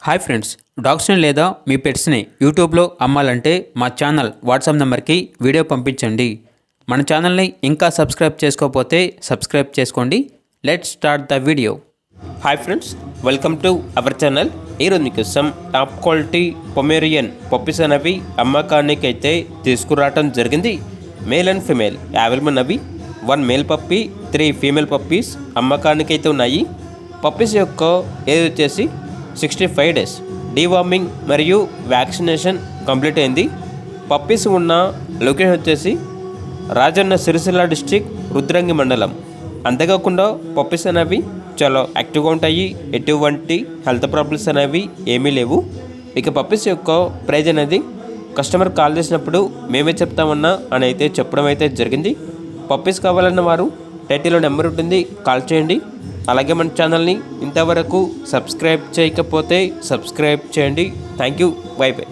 Hi friends, డాగ్స్ని లేదా మీ పెట్స్ని యూట్యూబ్లో అమ్మాలంటే మా ఛానల్ వాట్సాప్ నెంబర్కి వీడియో పంపించండి. మన ఛానల్ని ఇంకా సబ్స్క్రైబ్ చేసుకోకపోతే సబ్స్క్రైబ్ చేసుకోండి. Let's start the video. Hi friends, welcome to our channel. ఈరోజు మీకోసం టాప్ క్వాలిటీ పొమేరియన్ పప్పీస్ అనేవి అమ్మకానికి అయితే తీసుకురావటం జరిగింది. మేల్ అండ్ ఫిమేల్ అవైలబుల్ ఉన్నవి. 1 మేల్ పప్పీ 3 ఫీమేల్ పప్పీస్ అమ్మకానికి అయితే ఉన్నాయి. పప్పీస్ యొక్క ఏజ్ వచ్చేసి 65 డేస్. డీవార్మింగ్ మరియు వ్యాక్సినేషన్ కంప్లీట్ అయింది. పప్పీస్ ఉన్న లొకేషన్ వచ్చేసి రాజన్న సిరిసిల్ల డిస్ట్రిక్ట్ రుద్రంగి మండలం. అంతేకాకుండా పప్పీస్ అనేవి చాలా యాక్టివ్గా ఉంటాయి. ఎటువంటి హెల్త్ ప్రాబ్లమ్స్ అనేవి ఏమీ లేవు. ఇక పప్పీస్ యొక్క ప్రైజ్ అనేది కస్టమర్ కాల్ చేసినప్పుడు మేమే చెప్తామన్నా అని అయితే చెప్పడం అయితే జరిగింది. పప్పీస్ కావాలన్న వారు టైటిల్లో నెంబర్ ఉంటుంది, కాల్ చేయండి. అలాగే మన ఛానల్ని ఇంతవరకు సబ్స్క్రైబ్ చేయకపోతే సబ్స్క్రైబ్ చేయండి. Thank you. By by.